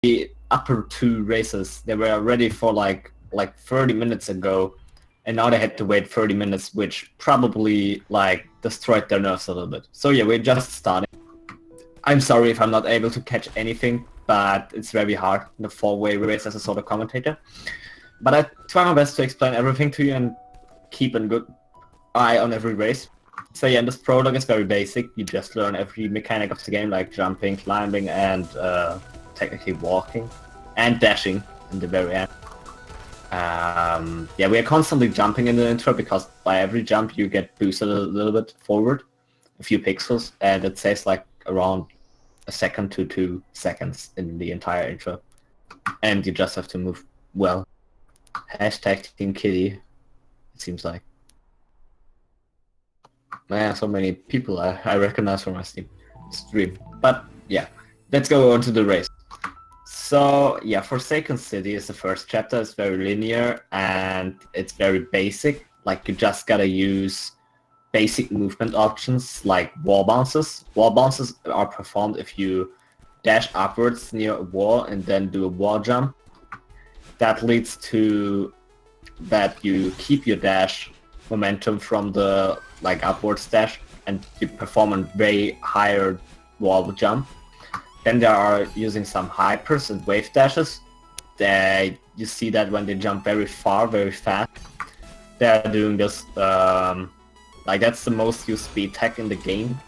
the upper two races, they were ready for like 30 minutes ago, and now they had to wait 30 minutes, which probably like destroyed their nerves a little bit. So yeah, we're just starting. I'm sorry if I'm not able to catch anything, but it's very hard in the four-way race as a sort of commentator. But I try my best to explain everything to you and keep a good eye on every race. So yeah, this prologue is very basic. You just learn every mechanic of the game, like jumping, climbing, and technically walking, and dashing in the very end. Yeah, we are constantly jumping in the intro because by every jump you get boosted a little bit forward, a few pixels, and it saves like around a second to 2 seconds in the entire intro. And you just have to move well. Hashtag Team Kitty, it seems like. Man, so many people I recognize from my stream. But yeah, let's go on to the race. So yeah, Forsaken City is the first chapter. It's very linear and it's very basic. Like you just gotta use basic movement options like wall bounces. Wall bounces are performed if you dash upwards near a wall and then do a wall jump. That leads to that you keep your dash momentum from the like upwards dash and you perform a way higher wall jump. Then there are using some hypers and wave dashes. You see that when they jump very far, very fast, they're doing this, like that's the most used speed tech in the game.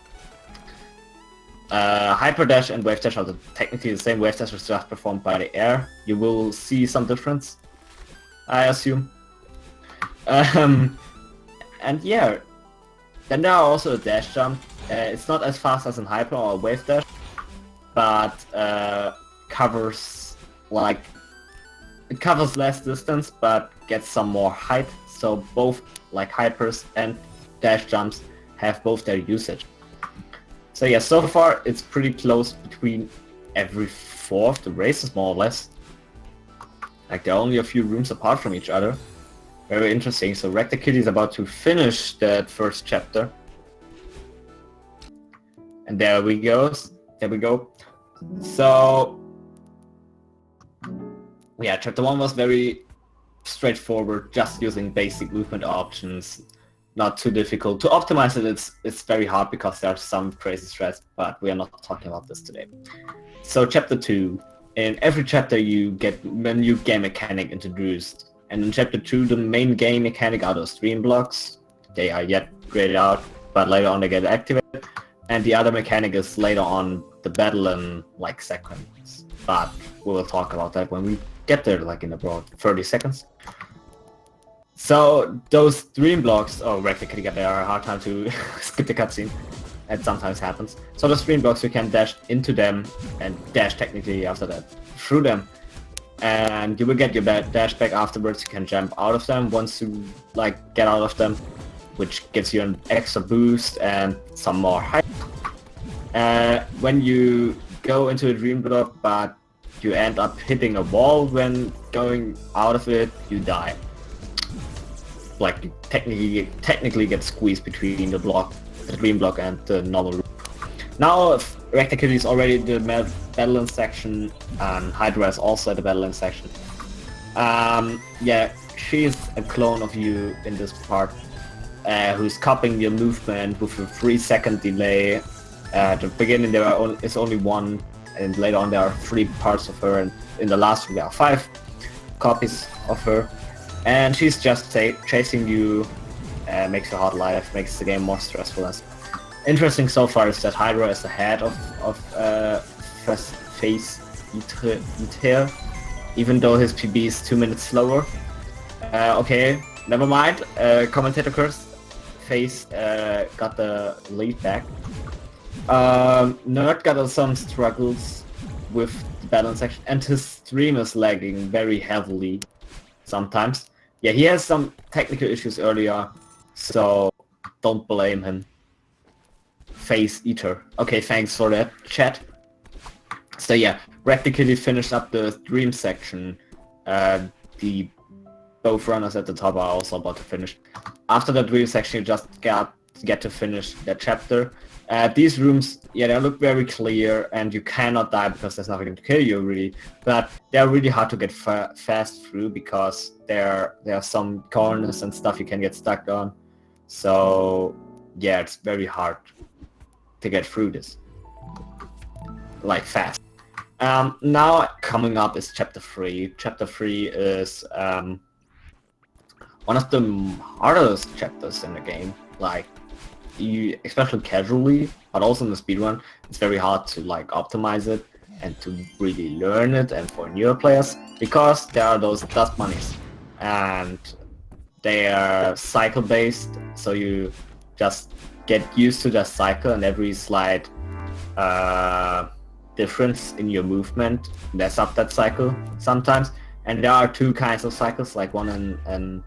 Hyper dash and wave dash are technically the same. Wave dash is just performed by the air. You will see some difference, I assume. And yeah, then there are also a dash jump. It's not as fast as in hyper or a wave dash, but covers less distance but gets some more height, so both like hypers and dash jumps have both their usage. So yeah, so far it's pretty close between every 4 of the races, more or less. Like there are only a few rooms apart from each other. Very interesting. So Rector Kitty is about to finish that first chapter. And there we go. So yeah, chapter 1 was very straightforward, just using basic movement options, not too difficult. To optimize it, it's very hard because there are some crazy strats, but we are not talking about this today. So chapter 2, in every chapter you get a new game mechanic introduced, and in chapter 2 the main game mechanic are those dream blocks. They are yet graded out, but later on they get activated. And the other mechanic is later on the battle in like seconds, but we will talk about that when we get there, like in about 30 seconds. So those dream blocks, Rector Kitty got there a hard time to skip the cutscene. It sometimes happens. So those dream blocks, you can dash into them and dash technically after that through them. And you will get your dash back afterwards. You can jump out of them once you like get out of them, which gives you an extra boost and some more height. When you go into a dream block but you end up hitting a wall when going out of it, you die. Like you technically get squeezed between the dream block and the normal room. Now Rector Kitty is already in the battling section and Hydra is also at the battling section. Yeah, she's a clone of you in this part. Who's copying your movement with a 3-second delay. At the beginning there is only 1, and later on there are 3 parts of her, and in the last one there are 5 copies of her. And she's just chasing you, makes your hard life, makes the game more stressful. Interesting so far is that Hydra is ahead of faceeter, even though his PB is 2 minutes slower. Okay, never mind. Commentator curse. Face got the lead back. Nerd got some struggles with the balance section, and his stream is lagging very heavily sometimes. Yeah, he has some technical issues earlier, so don't blame him. Faceeter. Okay, thanks for that, chat. So yeah, Rector Kitty finished up the dream section. The both runners at the top are also about to finish. After the dream section, you just get to finish that chapter. These rooms, yeah, they look very clear, and you cannot die because there's nothing to kill you really. But they're really hard to get fast through because there are some corners and stuff you can get stuck on. So yeah, it's very hard to get through this, like fast. Now coming up is Chapter 3. Chapter 3 is one of the hardest chapters in the game. Like, you, especially casually, but also in the speedrun, it's very hard to like optimize it and to really learn it, and for newer players, because there are those dust bunnies and they are cycle based, so you just get used to the cycle, and every slight difference in your movement mess up that cycle sometimes. And there are two kinds of cycles, like one in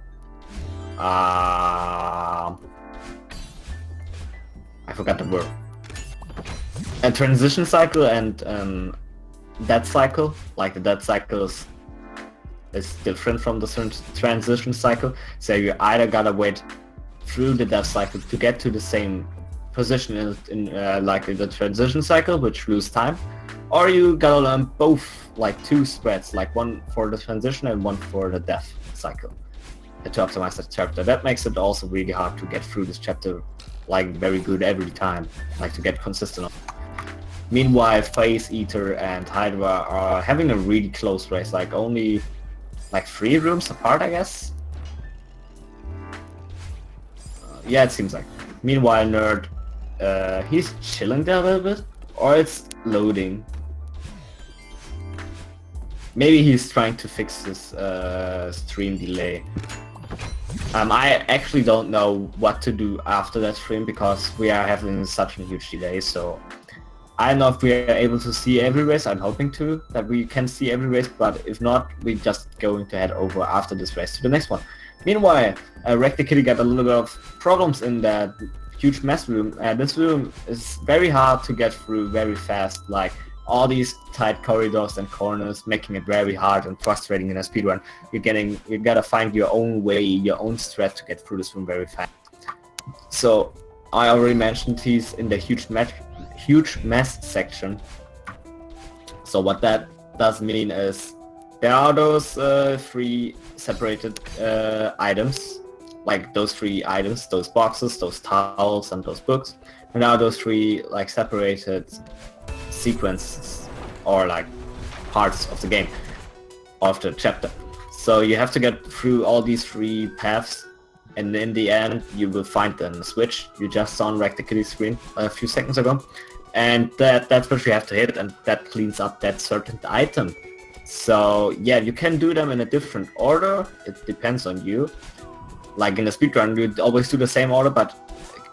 I forgot the word. A transition cycle and death cycle. Like the death cycle is different from the transition cycle. So you either gotta wait through the death cycle to get to the same position in like in the transition cycle, which lose time, or you gotta learn both, like two spreads, like one for the transition and one for the death cycle, to optimize that chapter. That makes it also really hard to get through this chapter like very good every time, like to get consistent. Meanwhile, Faceeter and Hydra are having a really close race, like only like 3 rooms apart, I guess. Yeah, it seems like. Meanwhile, Nerd, he's chilling there a little bit, or it's loading. Maybe he's trying to fix this stream delay. I actually don't know what to do after that stream because we are having such a huge delay, so I don't know if we are able to see every race. I'm hoping that we can see every race, but if not, we're just going to head over after this race to the next one. Meanwhile, Kitty got a little bit of problems in that huge mess room. This room is very hard to get through very fast, like all these tight corridors and corners, making it very hard and frustrating in a speedrun. You gotta find your own way, your own strat to get through this room very fast. So I already mentioned he's in the huge mess section. So what that does mean is there are those 3 separated items, like those 3 items, those boxes, those towels, and those books. And now those 3 like separated sequences or like parts of the game, of the chapter. So you have to get through all these 3 paths, and in the end you will find the switch you just saw on Kitty's screen a few seconds ago, and that's what you have to hit, and that cleans up that certain item. So yeah, you can do them in a different order, it depends on you. Like in a speedrun you'd always do the same order, but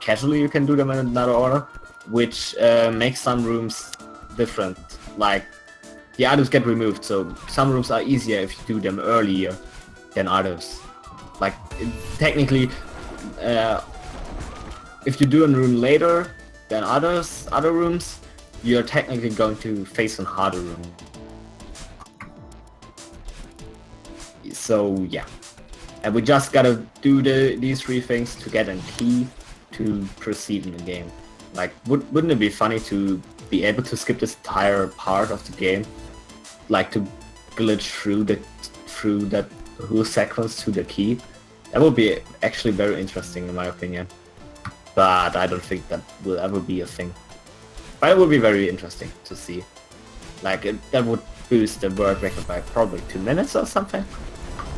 casually you can do them in another order, which makes some rooms different. Like the items get removed, so some rooms are easier if you do them earlier than others. Like technically, if you do a room later than other rooms, you're technically going to face a harder room. So yeah, and we just gotta do these 3 things to get a key to proceed in the game. Like, wouldn't it be funny to be able to skip this entire part of the game, like to glitch through that whole sequence to the key? That would be actually very interesting in my opinion, but I don't think that will ever be a thing. But it would be very interesting to see. Like that would boost the world record by probably 2 minutes or something.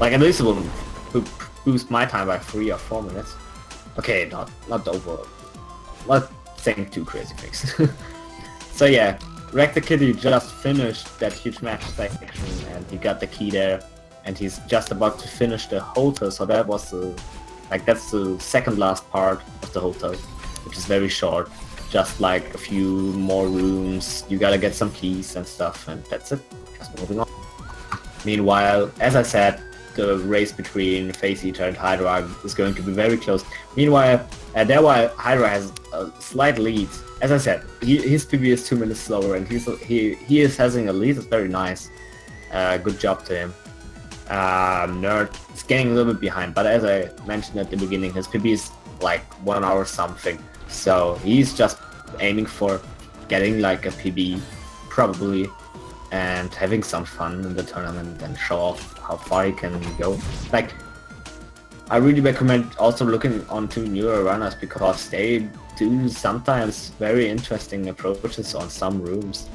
Like at least it will boost my time by 3 or 4 minutes. Okay, not over. Not saying too crazy things. So yeah, Kitty just finished that huge match section, and he got the key there, and he's just about to finish the hotel. So that was that's the second last part of the hotel, which is very short. Just like a few more rooms, you gotta get some keys and stuff, and that's it. Just moving on. Meanwhile, as I said, the race between Faceeter and Hydra is going to be very close. Meanwhile, while Hydra has a slight lead, as I said, his PB is 2 minutes slower, and he is having a lead. It's very nice. Good job to him. Nerd is getting a little bit behind, but as I mentioned at the beginning, his PB is like 1 hour something. So he's just aiming for getting like a PB, probably, and having some fun in the tournament and show off how far you can go. Like, I really recommend also looking onto newer runners because they do sometimes very interesting approaches on some rooms.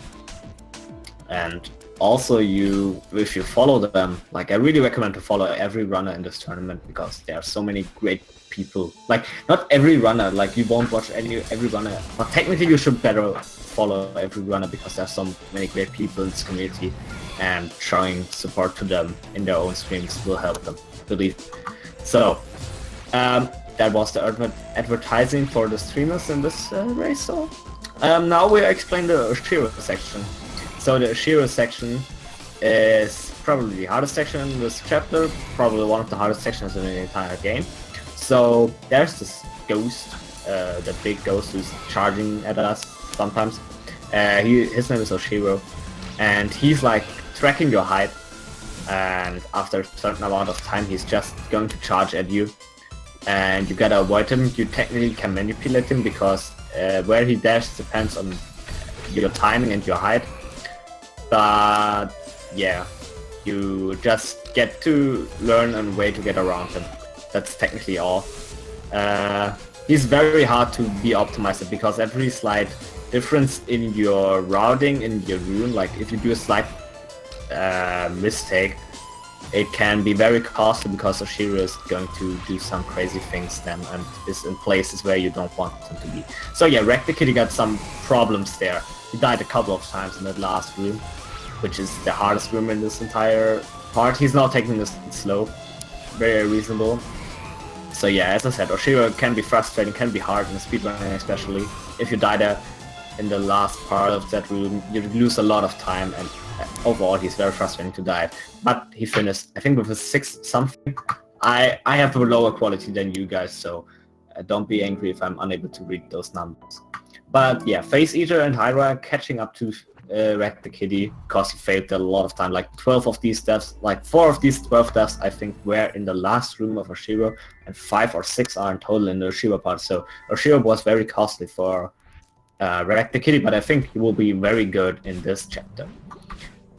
And also if you follow them, like I really recommend to follow every runner in this tournament because there are so many great people. Like not every runner, like you won't watch every runner, but technically you should better follow every runner because there are so many great people in this community, and showing support to them in their own streams will help them, believe. So that was the advertising for the streamers in this race. So now we explain the Shiro section. So the Shiro section is probably the hardest section in this chapter, probably one of the hardest sections in the entire game. So there's this ghost, the big ghost who's charging at us sometimes. His name is Oshiro, and he's like tracking your height, and after a certain amount of time he's just going to charge at you, and you gotta avoid him. You technically can manipulate him because where he dashes depends on your timing and your height. But yeah, you just get to learn a way to get around him. That's technically all. He's very hard to be optimized because every slight difference in your routing in your room, like if you do a slight mistake, it can be very costly because Oshiro is going to do some crazy things then and is in places where you don't want him to be. So yeah, Wreck the Kitty got some problems there. He died a couple of times in that last room, which is the hardest room in this entire part. He's not taking this slow, very reasonable. So yeah, as I said, Oshiro can be frustrating, can be hard in speedrunning especially. If you die there in the last part of that room, you lose a lot of time, and overall he's very frustrating to die. But he finished, I think, with a 6 something. I have a lower quality than you guys, so don't be angry if I'm unable to read those numbers. But yeah, Faceeter and Hydra catching up to Wreck the Kitty because he failed a lot of time. Like 12 of these deaths, like 4 of these 12 deaths I think were in the last room of Oshiro, and 5 or 6 are in total in the Oshiro part. So Oshiro was very costly for Wreck the Kitty, but I think he will be very good in this chapter.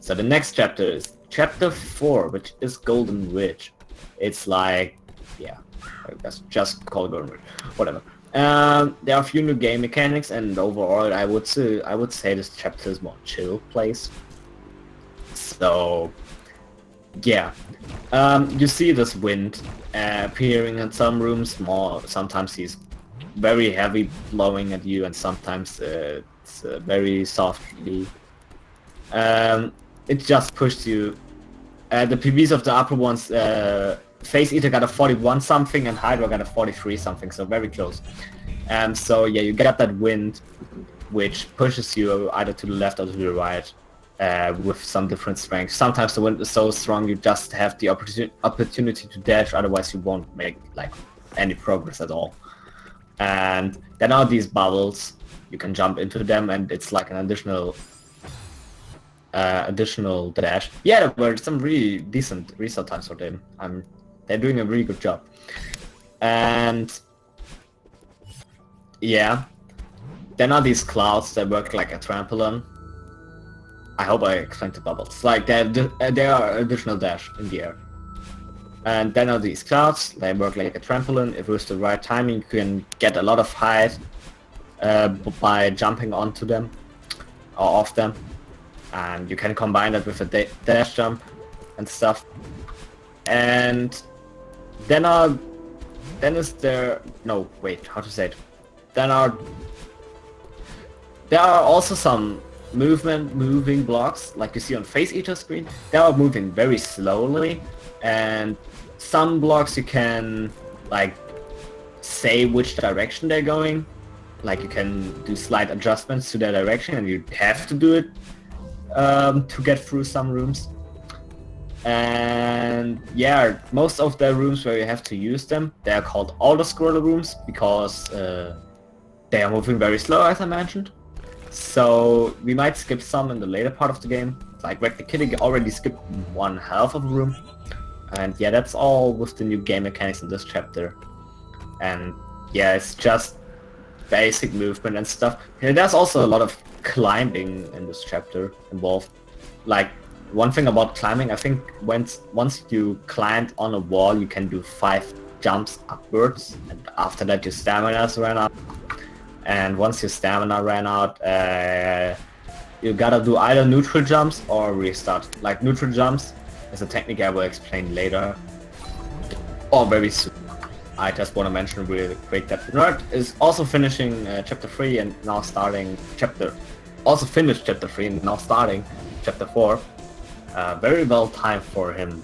So the next chapter is chapter 4, which is Golden Ridge. It's like, yeah, I guess just call it Golden Ridge, whatever. There are a few new game mechanics, and overall I would say this chapter is more chill place. So yeah, you see this wind appearing in some rooms. Sometimes he's very heavy blowing at you, and sometimes it's very softly. It just pushed you. The PBs of the upper ones, Faceeter got a 41 something and Hydra got a 43 something, so very close. And so yeah, you get that wind which pushes you either to the left or to the right with some different strength. Sometimes the wind is so strong you just have the opportunity to dash, otherwise you won't make like any progress at all. And then are these bubbles, you can jump into them, and it's like an additional dash. Yeah, there were some really decent reset times for them. They're doing a really good job. And yeah, then are these clouds that work like a trampoline. I hope I explained the bubbles. Like they are additional dash in the air. And then are these clouds, they work like a trampoline. If with the right timing, you can get a lot of height by jumping onto them or off them. And you can combine that with a dash jump and stuff. And then is there, no wait, how to say it? There are also some moving blocks like you see on Faceeter screen. They are moving very slowly, and some blocks you can like say which direction they're going. Like you can do slight adjustments to their direction, and you have to do it to get through some rooms. And yeah, most of the rooms where you have to use them, they are called auto-scroller rooms because they are moving very slow, as I mentioned. So we might skip some in the later part of the game. Like Wreck the Kitty already skipped 1/2 of a room. And yeah, that's all with the new game mechanics in this chapter. And yeah, it's just basic movement and stuff. And there's also a lot of climbing in this chapter involved. Like, one thing about climbing, I think once you climbed on a wall, you can do 5 jumps upwards, and after that your stamina's ran out. And once your stamina ran out, you gotta do either neutral jumps or restart. Like, neutral jumps is a technique I will explain later, or very soon. I just want to mention really quick that Nerd is also finishing chapter 3 and now starting also finished chapter 3 and now starting chapter 4. Very well timed for him.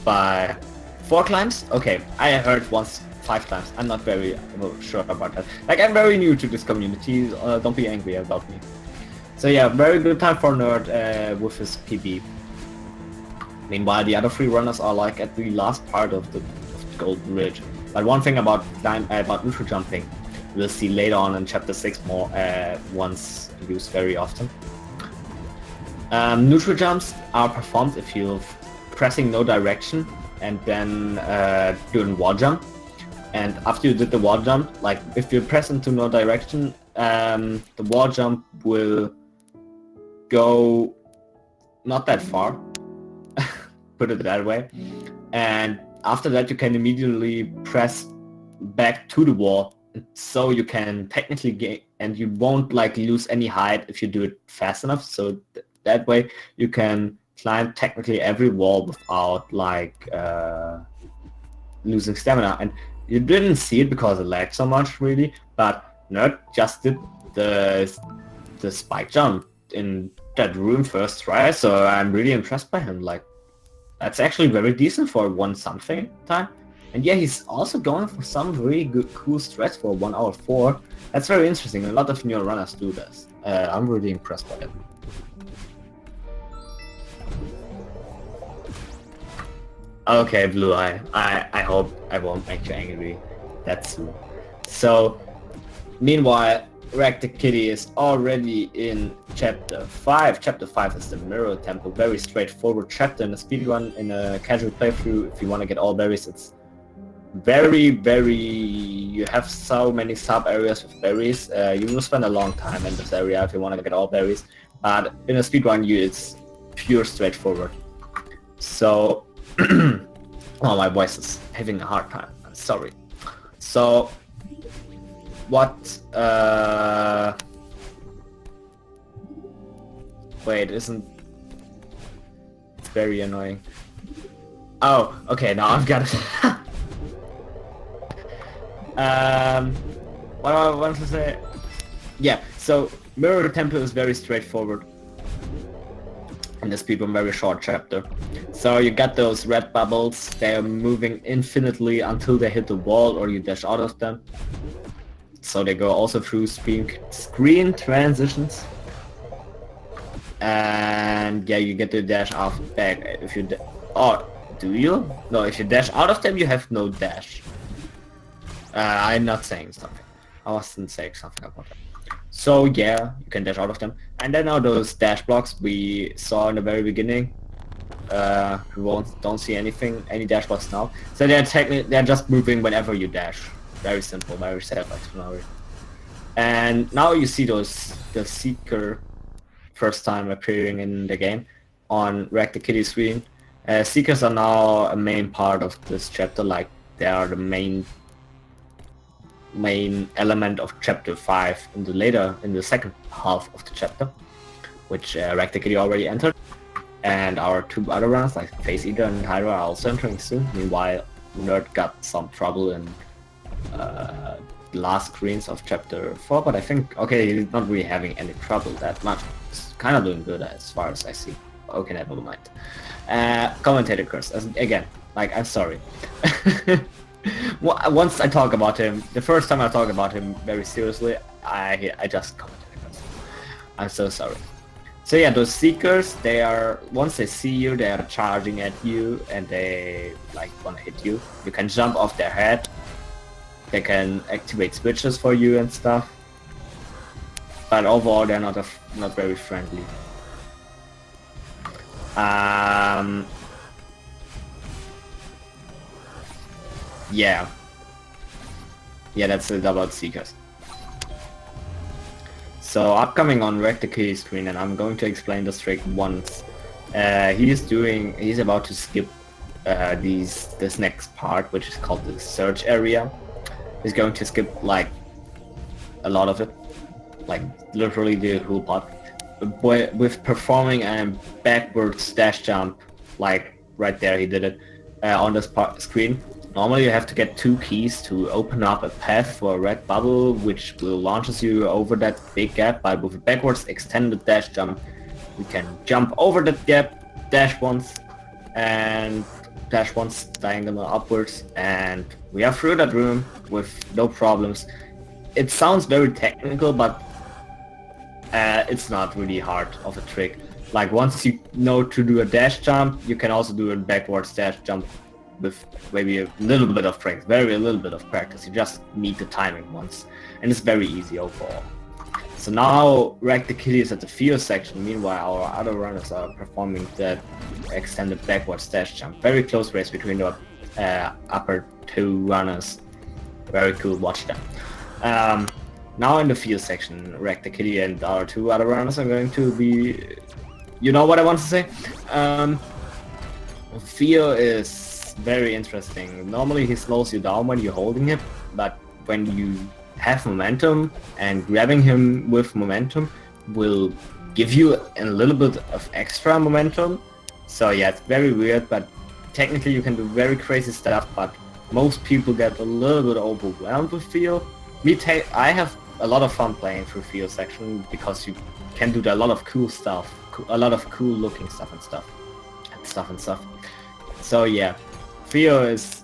By 4 climbs? Okay, I heard once 5 climbs. I'm not very sure about that. Like, I'm very new to this community, don't be angry about me. So yeah, very good time for Nerd with his PB. Meanwhile, the other 3 runners are like at the last part of the Golden Ridge. But one thing about neutral jumping, we'll see later on in chapter 6 more once used very often. Neutral jumps are performed if you're pressing no direction and then doing wall jump. And after you did the wall jump, like if you press into no direction, the wall jump will go not that far, put it that way. And after that you can immediately press back to the wall, so you can technically gain, and you won't like lose any height if you do it fast enough. So that way you can climb technically every wall without like losing stamina. And you didn't see it because it lagged so much really, but Nerd just did the spike jump in that room first try, so I'm really impressed by him. Like, that's actually very decent for 1 something time. And yeah, he's also going for some really good cool strats for 1 hour 4. That's very interesting. A lot of new runners do this. I'm really impressed by it. Okay, Blue Eye. I hope I won't make you angry that soon. So, meanwhile, Rack the Kitty is already in chapter 5. Chapter 5 is the Mirror Temple. Very straightforward chapter in a speedrun, in a casual playthrough. If you want to get all berries, it's very, you have so many sub areas with berries. You will spend a long time in this area if you want to get all berries. But in a speedrun, it's pure straightforward. So, oh, my voice is having a hard time. I'm sorry. So, what, wait, isn't, it's very annoying. Oh, okay, now I've got it. What do I want to say? Yeah, so Mirror Temple is very straightforward in this speedrun, very short chapter. So you got those red bubbles, they're moving infinitely until they hit the wall or you dash out of them. So they go also through screen transitions. And yeah, you get the dash off back if you oh, do you? No, if you dash out of them you have no dash. I'm not saying something. I wasn't saying something about that. So yeah, you can dash out of them. And then now those dash blocks we saw in the very beginning. We don't see any dash blocks now. So they're just moving whenever you dash. Very simple, very self-explanatory. And now you see the Seeker first time appearing in the game on Rack the Kitty screen. Seekers are now a main part of this chapter, like they are the main element of chapter 5 in the second half of the chapter, which Rack the Kitty already entered. And our 2 other rounds, like Faceeter and Hydra, are also entering soon. Meanwhile, Nerd got some trouble in last screens of chapter 4, but I think, okay, he's not really having any trouble that much. He's kind of doing good as far as I see. Okay, never mind. Commentator curse, again, like, I'm sorry. Once I talk about him, the first time I talk about him very seriously, I just commentator curse. I'm so sorry. So yeah, those Seekers, they are, once they see you, they are charging at you and they like want to hit you. You can jump off their head. They can activate switches for you and stuff. But overall, they're not very friendly. Yeah. Yeah, that's it about Seekers. So upcoming on Rector Kitty screen, and I'm going to explain this trick once. He's about to skip this next part, which is called the search area. He's going to skip like a lot of it, like literally the whole part, with performing a backwards dash jump, like right there he did it on this screen. Normally you have to get 2 keys to open up a path for a red bubble, which will launches you over that big gap, but with a backwards extended dash jump, we can jump over that gap, dash once, diagonal upwards, and we are through that room with no problems. It sounds very technical, but it's not really hard of a trick. Like once you know to do a dash jump, you can also do a backwards dash jump with maybe a little bit of practice, a little bit of practice. You just need the timing once, and it's very easy overall. So now Rack the Kitty is at the field section, meanwhile our other runners are performing the extended backwards dash jump. Very close race between the upper 2 runners. Very cool, watch them. Now in the field section, Rack the Kitty and our 2 other runners are going to be... You know what I want to say? Field is very interesting. Normally he slows you down when you're holding him, but when you have momentum, and grabbing him with momentum will give you a little bit of extra momentum. So yeah, it's very weird, but technically you can do very crazy stuff, but most people get a little bit overwhelmed with field. I have a lot of fun playing through field section because you can do a lot of cool stuff, a lot of cool looking stuff and stuff. So yeah, field is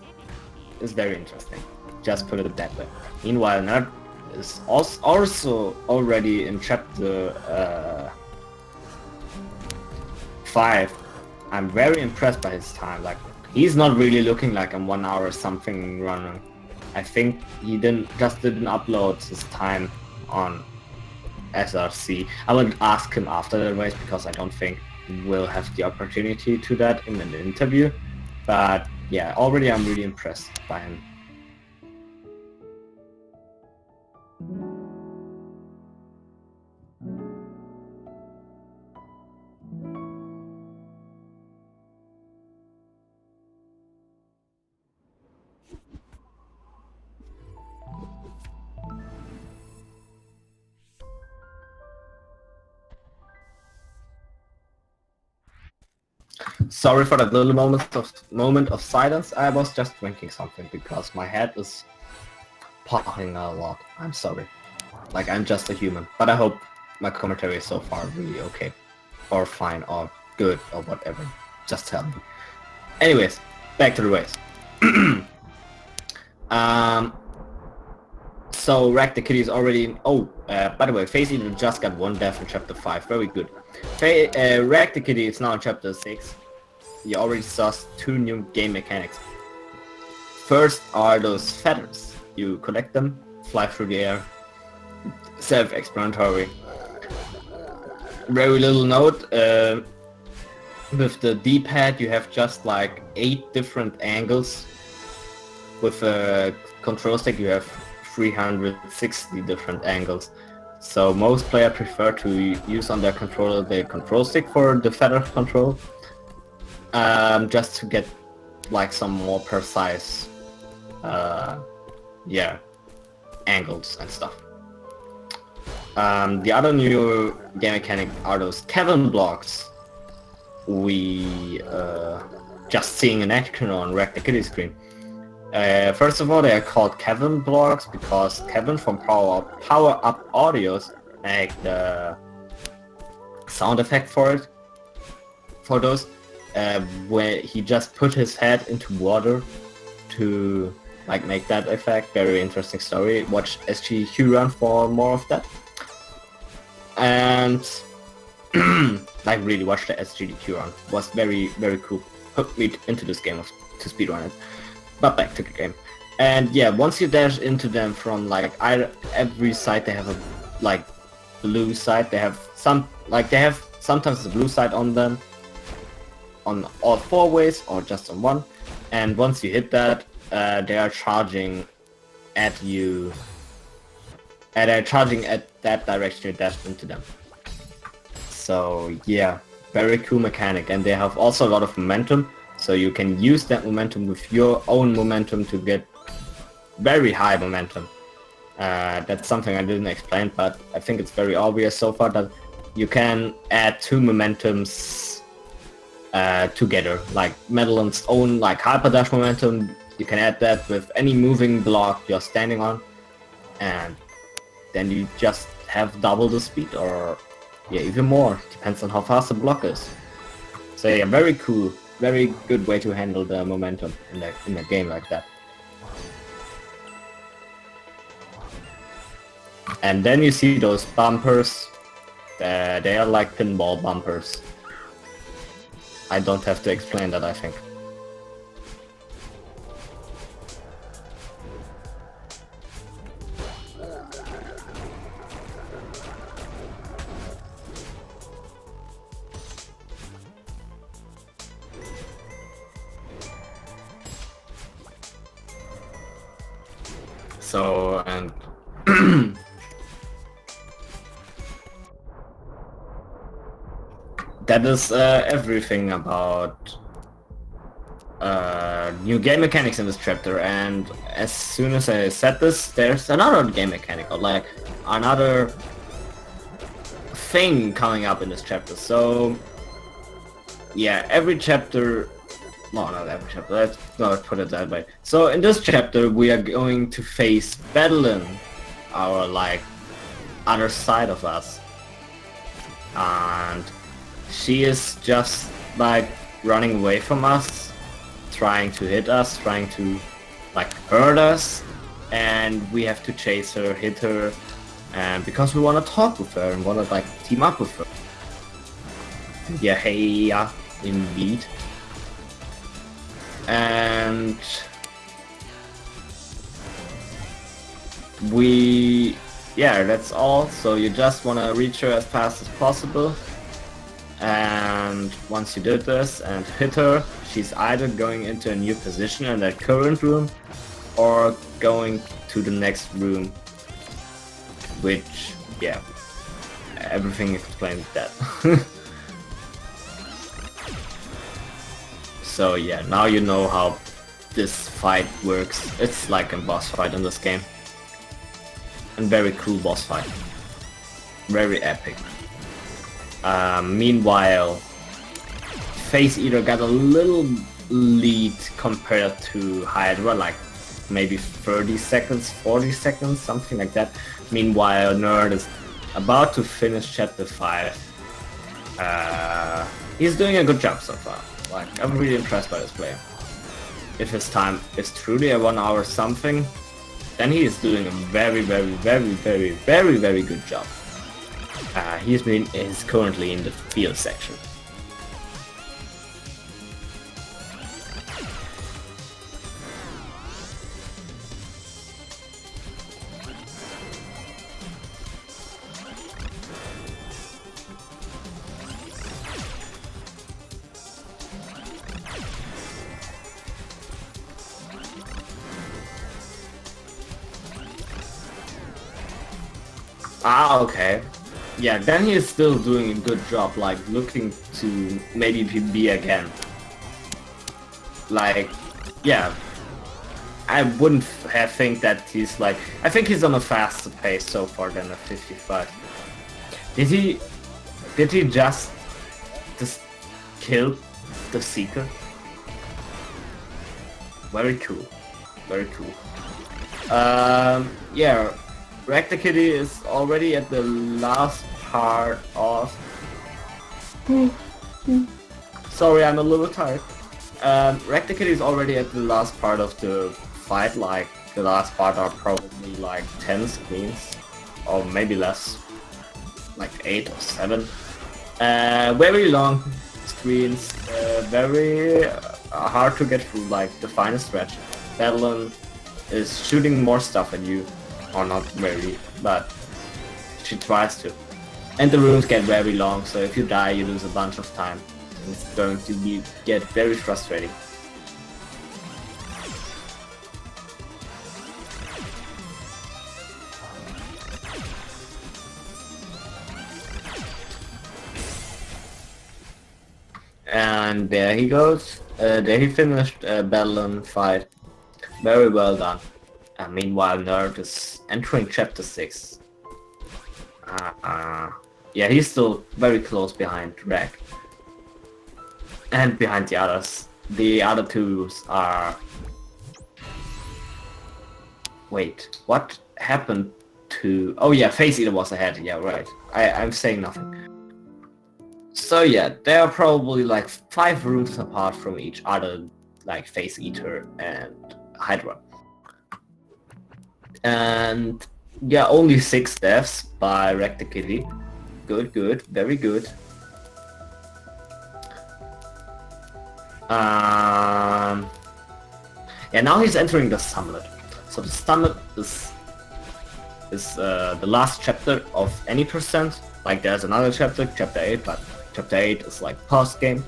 very interesting. Just put it that way. Meanwhile, Nerd is also already in chapter 5. I'm very impressed by his time. Like, he's not really looking like a 1 hour or something runner. I think he didn't upload his time on SRC. I will ask him after the race because I don't think we'll have the opportunity to that in an interview. But yeah, already I'm really impressed by him. Sorry for that little moment of silence. I was just drinking something because my head is popping a lot. I'm sorry. Like, I'm just a human. But I hope my commentary is so far really okay. Or fine, or good, or whatever. Just tell me. Anyways, back to the race. So Rack the Kitty is already in... Oh, by the way, faceeter just got 1 death in chapter 5. Very good. Rack the Kitty is now in chapter 6. You already saw 2 new game mechanics. First are those feathers. You collect them, fly through the air. Self-explanatory. Very little note. With the D-pad you have just like 8 different angles. With a control stick you have 360 different angles. So most players prefer to use on their controller the control stick for the feather control. Just to get like some more precise angles and stuff. The other new game mechanic are those cavern blocks. We just seeing in action on Rack the Kitty screen. First of all, they are called cavern blocks because Kevin from Power Up Audios make the sound effect for those, where he just put his head into water to like make that effect. Very interesting story. Watch SGQ run for more of that. And like really watch the SGQ run. Was very cool. Hooked me into this game to speedrun it. But back to the game. And yeah, once you dash into them from like every side, they have a like blue side. They have sometimes the blue side on them, on all 4 ways or just on one. And once you hit that, they are charging at you and charging at that direction you dash into them. So yeah, very cool mechanic, and they have also a lot of momentum, so you can use that momentum with your own momentum to get very high momentum. That's something I didn't explain, but I think it's very obvious so far that you can add two momentums together, like Madeline's own like hyper dash momentum. You can add that with any moving block you're standing on, and then you just have double the speed, or yeah, even more, depends on how fast the block is. So yeah, very cool, very good way to handle the momentum in a game like that. And then you see those bumpers, they are like pinball bumpers. I don't have to explain that, I think. So, and that is everything about new game mechanics in this chapter. And as soon as I said this, there's another game mechanic, or like another thing coming up in this chapter. So yeah, every chapter, no, not every chapter, let's not put it that way. So in this chapter we are going to face Madeline, our like other side of us, and she is just like running away from us, trying to hit us, trying to like hurt us, and we have to chase her, hit her, and because we want to talk with her and want to like team up with her. Yeah, hey, yeah, indeed. And yeah, that's all. So you just want to reach her as fast as possible, and once you did this and hit her, she's either going into a new position in that current room or going to the next room, which, yeah, everything explains that. So yeah, now you know how this fight works. It's like a boss fight in this game. And very cool boss fight. Very epic. Meanwhile, faceeter got a little lead compared to Hydra, like maybe 30 seconds, 40 seconds, something like that. Meanwhile, Nerd is about to finish chapter 5. He's doing a good job so far. Like, I'm really impressed by this player. If his time is truly a 1 hour something, then he is doing a very, very, very, very, very, very good job. He's currently in the field section. Ah, okay. Yeah, then he is still doing a good job, like looking to maybe PB again. Like, yeah, I wouldn't have think that he's like, I think he's on a faster pace so far than a 55. Did he just kill the Seeker? Very cool, very cool. Yeah. Rector Kitty is already at the last part of... Sorry, I'm a little tired. Rector Kitty is already at the last part of the fight, like the last part are probably like 10 screens, or maybe less, like 8 or 7. Very long screens, very hard to get through, like the final stretch. Madeline is shooting more stuff at you. Or not very, but she tries to. And the rooms get very long, so if you die you lose a bunch of time. It's going to get very frustrating. And there he goes. There he finished Battle fight. Very well done. Meanwhile, Nerd is entering Chapter 6. Yeah, he's still very close behind Drag. And behind the others. The other twos are... Wait, what happened to... Oh yeah, faceeter was ahead, yeah, right. I'm saying nothing. So yeah, they are probably like 5 rooms apart from each other, like faceeter and Hydra. And yeah, only 6 deaths by Rectakitty. Good, good, very good. Yeah, now he's entering the summit. So the summit is the last chapter of any percent. Like there's another chapter, chapter 8, but chapter 8 is like post game.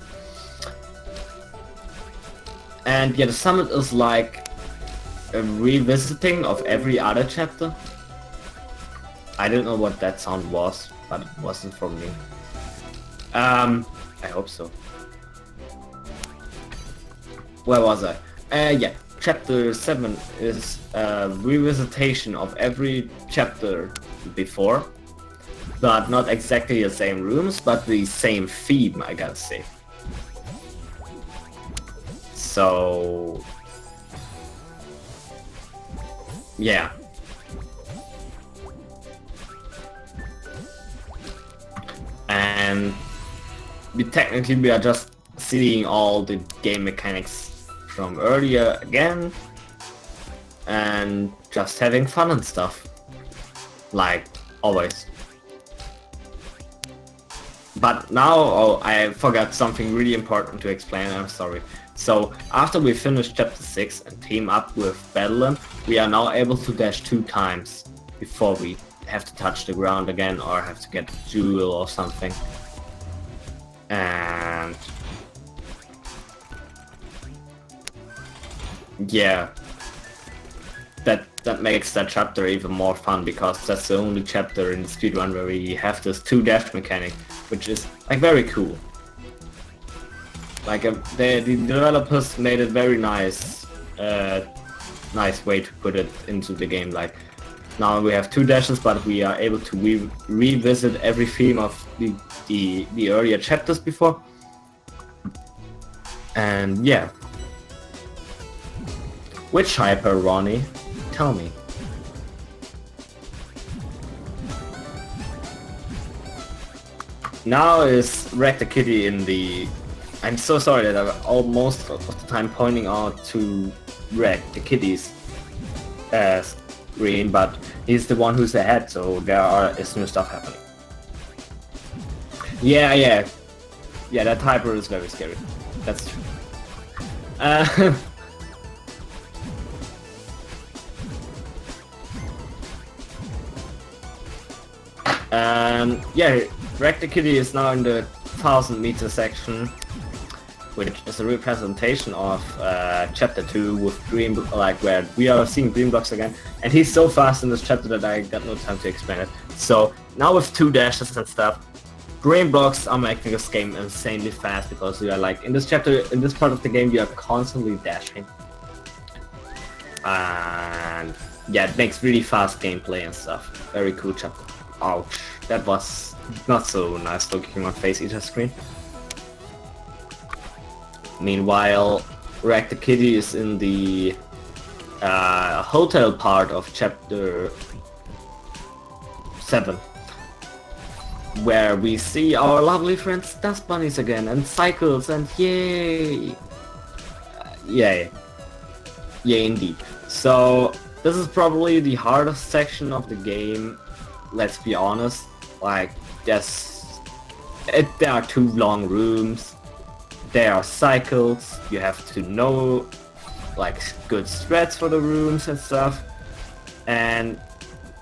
And yeah, the summit is like a revisiting of every other chapter. I don't know what that sound was, but it wasn't from me. I hope so. Where was I? Yeah, chapter 7 is a revisitation of every chapter before, but not exactly the same rooms, but the same theme, I gotta say. So... yeah. And we are just seeing all the game mechanics from earlier again, and just having fun and stuff, like always. But now, oh, I forgot something really important to explain, I'm sorry. So, after we finish chapter 6 and team up with Battleland, we are now able to dash 2 times before we have to touch the ground again or have to get a jewel or something. And... yeah, that makes that chapter even more fun, because that's the only chapter in the speedrun where we have this 2 dash mechanic, which is like very cool. Like the developers made it very nice, nice way to put it into the game. Like now we have 2 dashes, but we are able to revisit every theme of the earlier chapters before. And yeah. Which hyper, Ronnie? Tell me. Now is Rectakitty in the... I'm so sorry that I'm almost of the time pointing out to Rectakitty's screen, but he's the one who's ahead, so there is new stuff happening. Yeah, that hyper is very scary. That's true. Yeah, Rectakitty is now in the 1000-meter section, which is a representation of chapter 2 with green, like where we are seeing green blocks again. And he's so fast in this chapter that I got no time to explain it. So now with 2 dashes and stuff, green blocks are making this game insanely fast, because we are like in this chapter, in this part of the game, we are constantly dashing. And yeah, it makes really fast gameplay and stuff. Very cool chapter. Ouch, that was not so nice looking on faceeter's screen. Meanwhile, Rectakitty is in the hotel part of chapter 7, where we see our lovely friends Dust Bunnies again, and Cycles, and yay! Yay. Yay indeed. So, this is probably the hardest section of the game. Let's be honest, like, there are 2 long rooms, there are cycles, you have to know, like, good strats for the rooms and stuff, and,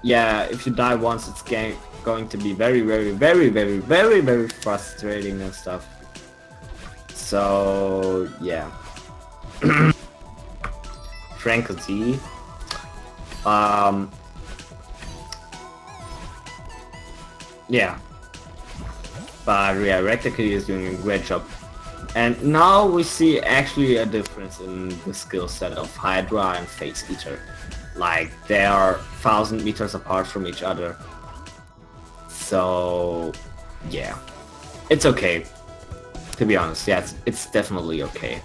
yeah, if you die once, it's going to be very frustrating and stuff. So, yeah. Frankly, yeah, but yeah, Rectakitty is doing a great job And now we see actually a difference in the skill set of Hydra and Faceeter. Like, they are 1,000 meters apart from each other. So, yeah. It's okay. To be honest, yeah, it's definitely okay.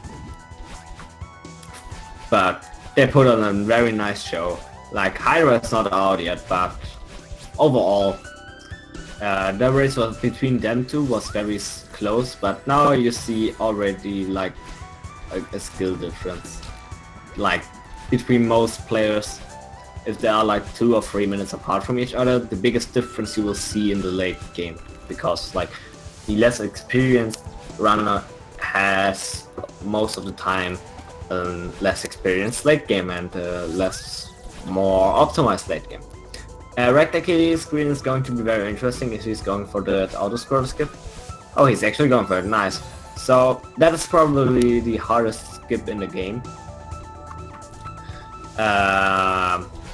But they put on a very nice show. Like, Hydra is not out yet, but overall, the race was between them two was very close, but now you see already like a skill difference. Like, between most players, if they are like 2 or 3 minutes apart from each other, the biggest difference you will see in the late game, because like the less experienced runner has most of the time less experienced late game and more optimized late game. Rectacity screen is going to be very interesting if he's going for the auto scroll skip. Oh, he's actually going for it, nice. So that is probably the hardest skip in the game.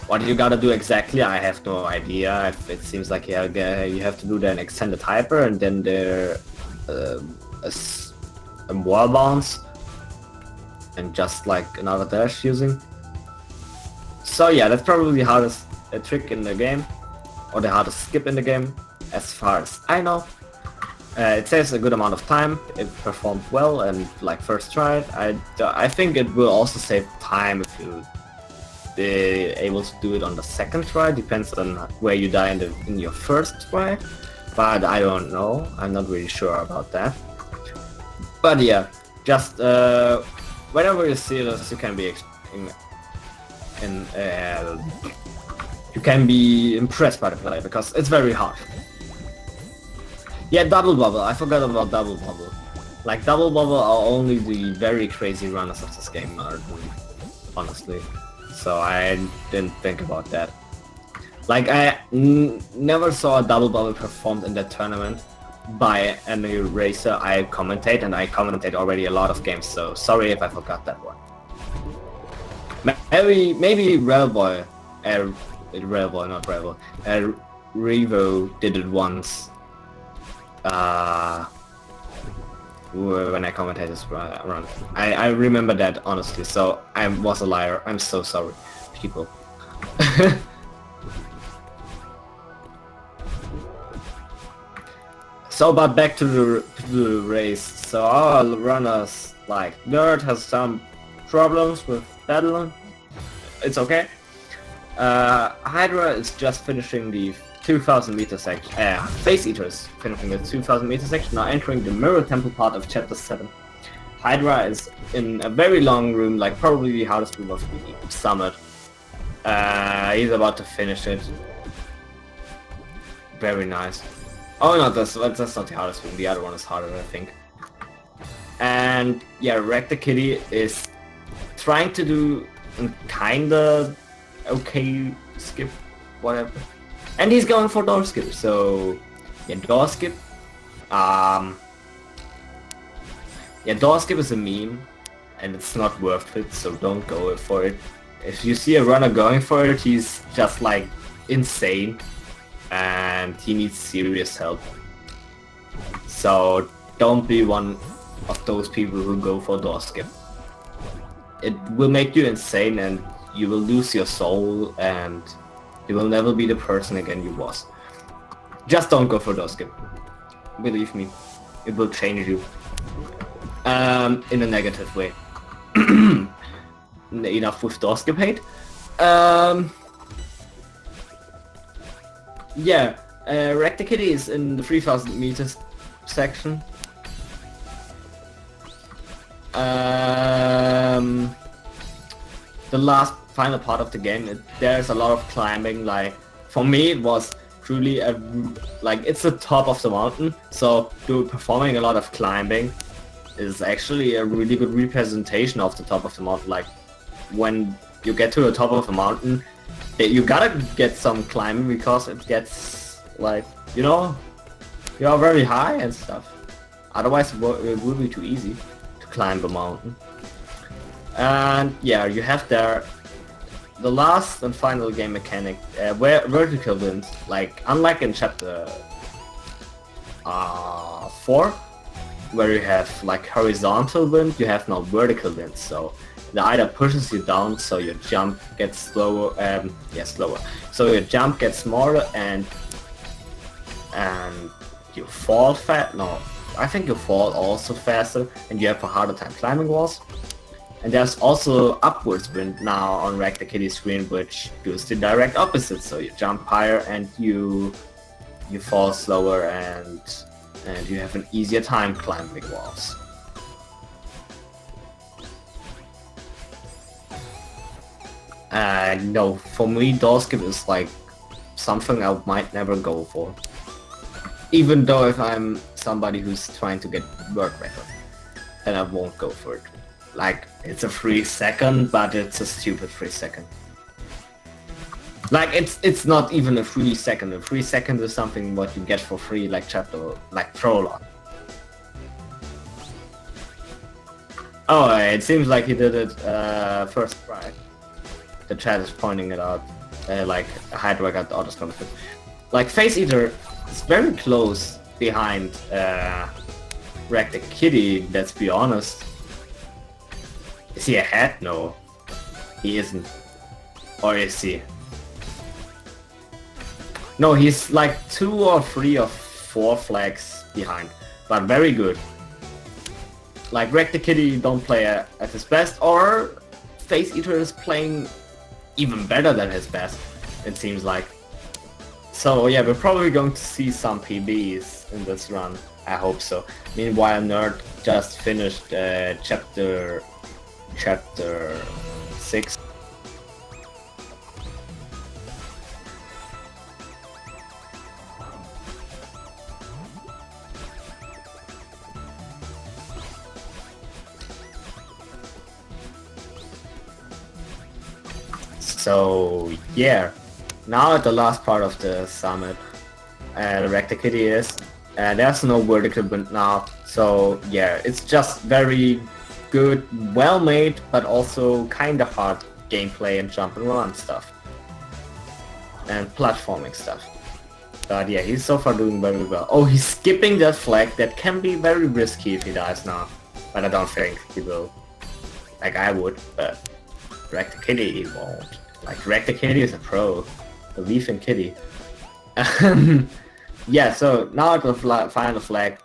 What you gotta do exactly, I have no idea. It seems like you have to do an extended hyper and then there a wall bounce and just like another dash using. So yeah, that's probably the hardest trick in the game, or the hardest skip in the game, as far as I know. It saves a good amount of time, it performed well, and like first try, I think it will also save time if you be able to do it on the second try, depends on where you die in your first try, but I don't know, I'm not really sure about that. But yeah, just whenever you see this, you can be impressed by the play, because it's very hard. Yeah, double bubble, I forgot about double bubble. Like, double bubble are only the very crazy runners of this game are doing, honestly. So I didn't think about that. Like, I never saw a double bubble performed in that tournament by any racer I commentate, and I commentate already a lot of games, so sorry if I forgot that one. Maybe Railboy, not Railboy, Revo did it once. When I commentated this run. I remember that, honestly, so I was a liar. I'm so sorry, people. So, but back to the race. So our runners, like, Nerd has some problems with battling. It's okay. Hydra is just finishing the 2000 meter section. Faceeter is finishing the 2000 meter section, now entering the Mirror Temple part of chapter 7. Hydra is in a very long room, like probably the hardest room of the summit. He's about to finish it. Very nice. Oh no, that's not the hardest room, the other one is harder, I think. And yeah, Rector-Kitty is trying to do a kinda okay skip, whatever. And he's going for door skip, so yeah, door skip. Yeah, door skip is a meme, and it's not worth it, so don't go for it. If you see a runner going for it, he's just like insane, and he needs serious help. So don't be one of those people who go for door skip. It will make you insane, and you will lose your soul, and you will never be the person again you was. Just don't go for door skip. Believe me, it will change you. In a negative way. Enough with door skip hate. Yeah, Rector-Kitty is in the 3000 meters section. The last final part of the game, there's a lot of climbing. Like, for me it was truly it's the top of the mountain, so performing a lot of climbing is actually a really good representation of the top of the mountain. Like, when you get to the top of the mountain, you gotta get some climbing, because it gets, like, you know, you are very high and stuff. Otherwise it would be too easy to climb the mountain. And yeah, you have there the last and final game mechanic, where vertical wind, like unlike in chapter 4, where you have like horizontal wind, you have no vertical wind, so it either pushes you down so your jump gets slower, slower. So your jump gets smaller and you fall I think you fall also faster and you have a harder time climbing walls. And there's also upwards wind now on Wreck the Kitty screen, which does the direct opposite. So you jump higher and you fall slower and you have an easier time climbing walls. No, for me door skip is like something I might never go for. Even though if I'm somebody who's trying to get work record, then I won't go for it. Like, it's a 3 second, but it's a stupid 3 second. Like, it's not even a 3 second. A 3 second is something what you get for free, like chapter, like Prologue. Oh, it seems like he did it first try. The chat is pointing it out, like Hydra got the auto benefit. Like faceeter is very close behind Wreck the Kitty, let's be honest. Is he ahead? No. He isn't. Or is he? No, he's like 2 or 3 or 4 flags behind. But very good. Like Wreck the Kitty don't play at his best, or faceeter is playing even better than his best, it seems like. So yeah, we're probably going to see some PBs in this run. I hope so. Meanwhile, Nerd just finished chapter 6. So yeah, now at the last part of the summit, the Wreck the Kitty is, there's no vertical wind now, so yeah, it's just very good, well made, but also kinda hard gameplay and jump and run stuff. And platforming stuff. But yeah, he's so far doing very well. Oh, he's skipping that flag. That can be very risky if he dies now. But I don't think he will. Like I would, but Wreck the Kitty won't. Like Wreck the Kitty is a pro. Believe in Kitty. Yeah, so now the final flag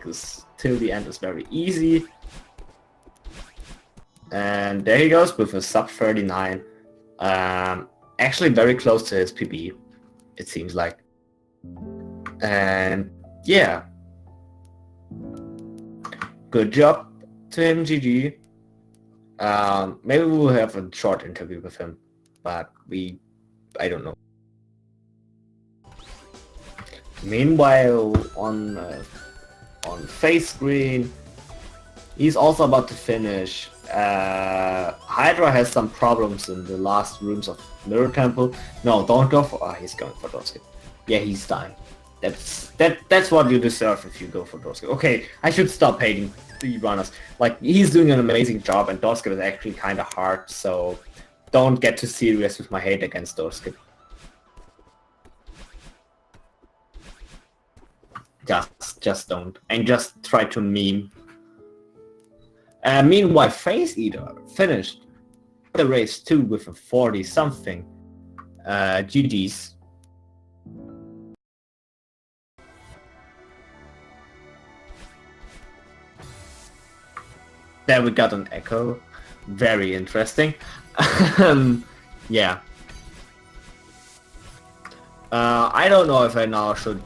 is till the end is very easy. And there he goes with a sub 39. Actually very close to his PB, it seems like. And yeah. Good job to him, GG. Maybe we'll have a short interview with him, but I don't know. Meanwhile, on face screen, he's also about to finish. Hydra has some problems in the last rooms of Mirror Temple. No, don't go for. Oh, he's going for Dorskip. Yeah, he's dying. That's what you deserve if you go for Dorskip. Okay, I should stop hating the runners. Like, he's doing an amazing job, and Dorskip is actually kind of hard. So don't get too serious with my hate against Dorskip. Just don't, and just try to meme. Meanwhile, faceeter finished the race 2 with a 40 something. GG's. There we got an echo. Very interesting. Yeah. I don't know if I now should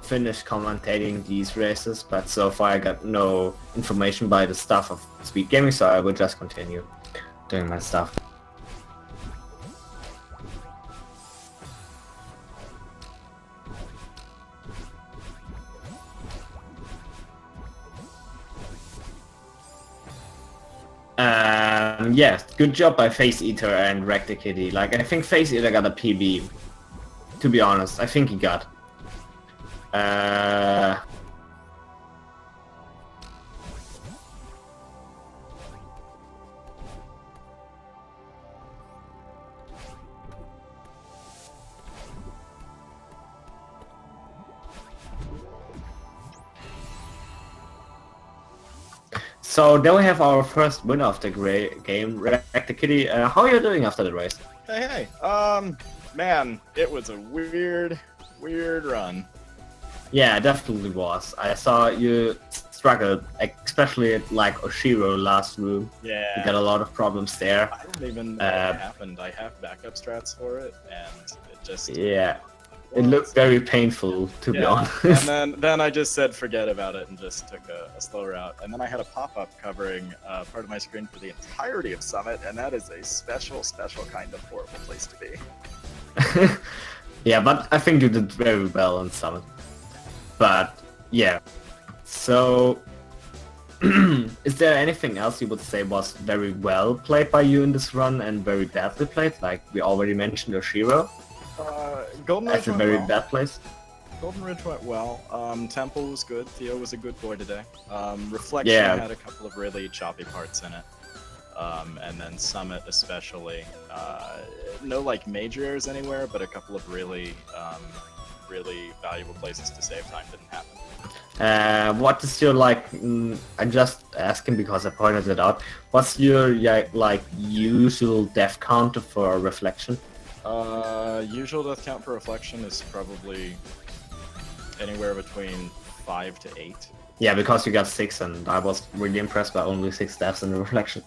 finish commentating these races, but so far I got no information by the staff of Speed Gaming, so I will just continue doing my stuff. Yes, good job by faceeter and Wreck the Kitty. Like, I think faceeter got a PB. To be honest, I think he got. So then we have our first winner of the game, Rector Kitty. How are you doing after the race? Hey. Man, it was a weird run. Yeah, it definitely was. I saw you struggled, especially at like Oshiro last room. Yeah. You got a lot of problems there. I don't even know what happened. I have backup strats for it, and it just... Yeah. It looked very painful, to be honest. And then I just said forget about it and just took a slow route. And then I had a pop-up covering part of my screen for the entirety of Summit, and that is a special kind of horrible place to be. Yeah, but I think you did very well on Summit. But, yeah. So, is there anything else you would say was very well played by you in this run and very badly played? Like we already mentioned Oshiro. Golden Ridge That's a very bad place. Golden Ridge went well. Temple was good. Theo was a good boy today. Reflection had a couple of really choppy parts in it. And then Summit especially. No like major errors anywhere, but a couple of really valuable places to save time didn't happen. What is your like? I'm just asking because I pointed it out. What's your like usual death counter for Reflection? Usual death count for Reflection is probably anywhere between 5 to 8. Yeah, because you got 6, and I was really impressed by only 6 deaths in the Reflection.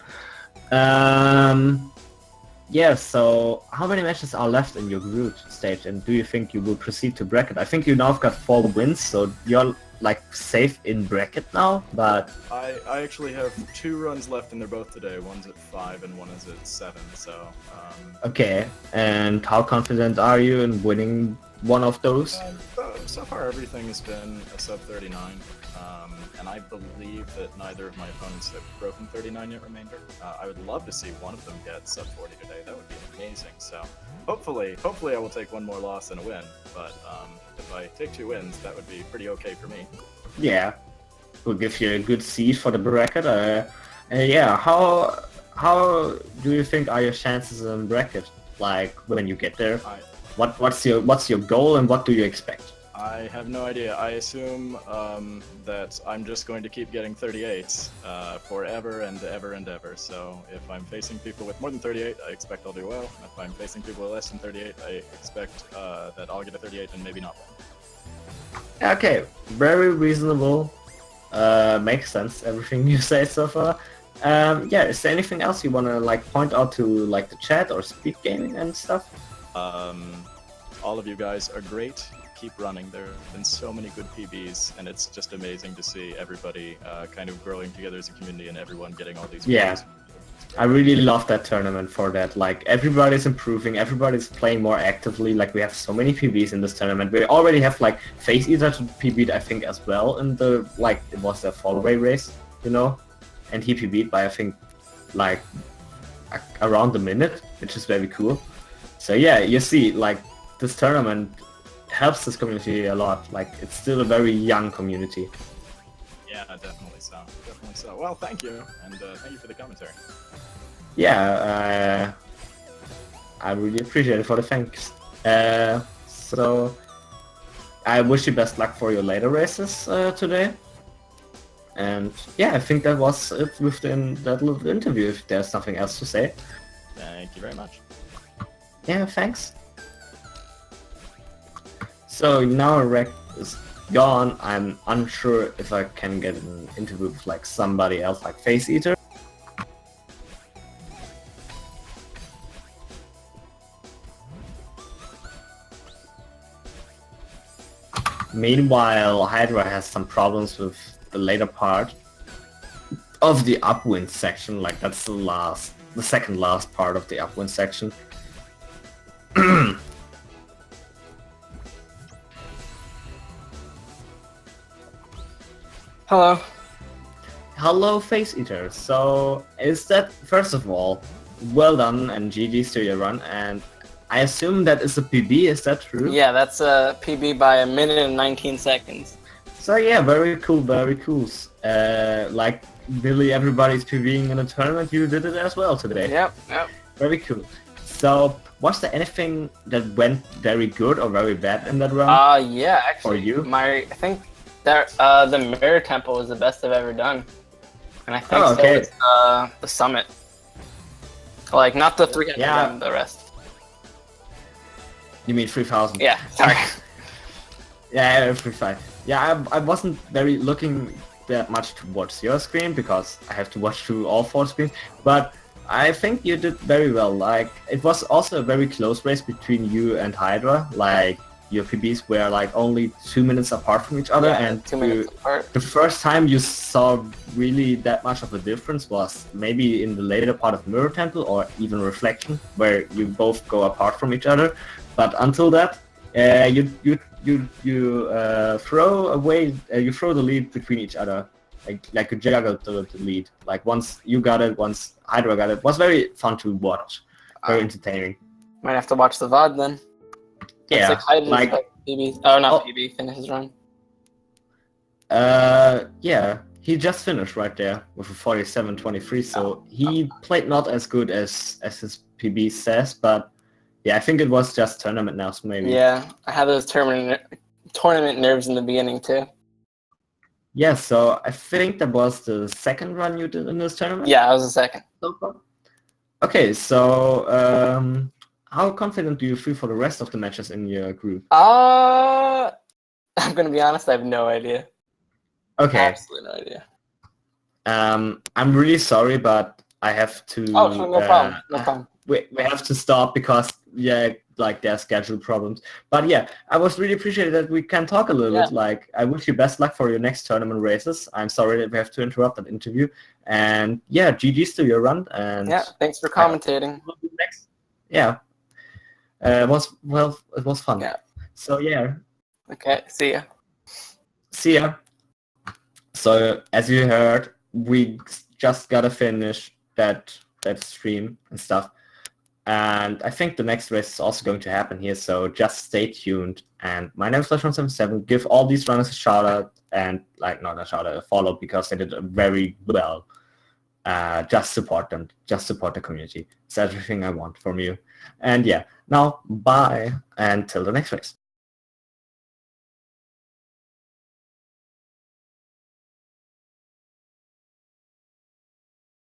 Yeah, so how many matches are left in your group stage, and do you think you will proceed to bracket? I think you now have got 4 wins, so you're like safe in bracket now, but... I actually have 2 runs left, and they're both today. One's at 5 and one is at 7, so... Okay, and how confident are you in winning one of those? So far everything has been a sub 39, and I believe that neither of my opponents have broken 39 yet remainder. I would love to see one of them get sub 40 today. That would be amazing. So hopefully I will take one more loss and a win, but if I take 2 wins, that would be pretty okay for me. Yeah, will give you a good seed for the bracket. Yeah, how do you think are your chances in bracket? Like when you get there, what's your goal and what do you expect? I have no idea. I assume that I'm just going to keep getting 38s forever and ever and ever. So if I'm facing people with more than 38, I expect I'll do well. If I'm facing people with less than 38, I expect that I'll get a 38 and maybe not one. Okay, very reasonable. Makes sense, everything you say so far. Yeah, is there anything else you want to like point out to like the chat or speed gaming and stuff? All of you guys are great. Keep running. There have been so many good PBs, and it's just amazing to see everybody kind of growing together as a community and everyone getting all these PBs. I really love that tournament for that. Like everybody's improving, everybody's playing more actively. Like we have so many PBs in this tournament. We already have like faceeter to PB'd I think as well in the like it was a fallaway race, you know, and he PB'd by I think like around a minute, which is very cool. So yeah, you see like this tournament helps this community a lot. Like it's still a very young community. Yeah, definitely so. Definitely so. Well, thank you, and thank you for the commentary. Yeah, I really appreciate it for the thanks. So I wish you best luck for your later races today. And yeah, I think that was it within that little interview. If there's something else to say. Thank you very much. Yeah, thanks. So now Rec is gone. I'm unsure if I can get an interview with like somebody else like faceeter. Meanwhile, Hydra has some problems with the later part of the upwind section. Like that's the second last part of the upwind section. Hello. Hello, faceeter. So, is that, first of all, well done and GG's to your run, and I assume that is a PB, is that true? Yeah, that's a PB by 1 minute and 19 seconds. So yeah, very cool, very cool. Like, really everybody's PBing in a tournament, you did it as well today. Yep. Very cool. So, was there anything that went very good or very bad in that run? Yeah, actually, For you? I think that the mirror tempo was the best I've ever done. And I think Oh, okay. so is the summit. Like, not the 300 Yeah. and the rest. You mean 3000? Yeah, sorry. Yeah, 35. Yeah, I wasn't very looking that much towards your screen because I have to watch through all 4 screens, but I think you did very well. Like, it was also a very close race between you and Hydra. Like, your PBs were like only 2 minutes apart from each other, Yeah, and 2 minutes apart. the first time you saw really that much of a difference was maybe in the later part of Mirror Temple or even Reflection, where you both go apart from each other. But until that, you throw away, you throw the lead between each other, like you juggle the lead. Like once you got it, once Hydra got it. It was very fun to watch, very entertaining. Might have to watch the VOD then. Yeah, It's like PB. Oh, not PB. Finish his run. Yeah, he just finised right there with a 47-23. So he played not as good as his PB says, but yeah, I think it was just tournament nerves maybe. Yeah, I had those tournament nerves in the beginning too. Yeah, so I think that was the second run you did in this tournament? Yeah, I was the second. So far? Okay, so how confident do you feel for the rest of the matches in your group? I'm gonna be honest, I have no idea. Okay. Absolutely no idea. I'm really sorry, but I have to... Oh, sure, no problem. No problem. We have to stop because, yeah, like there's schedule problems. But yeah, I was really appreciated that we can talk a little bit. Like, I wish you best luck for your next tournament races. I'm sorry that we have to interrupt that interview. And yeah, GG's to your run. And yeah, thanks for commentating. Yeah. It was fun. Yeah. So yeah. Okay, see ya. See ya. So as you heard, we just gotta finish that stream and stuff. And I think the next race is also going to happen here, so just stay tuned. And my name is Flash177. Give all these runners a shout out and not a shout out, a follow, because they did very well. Just support them. Just support the community. It's everything I want from you. And yeah, now bye until the next race.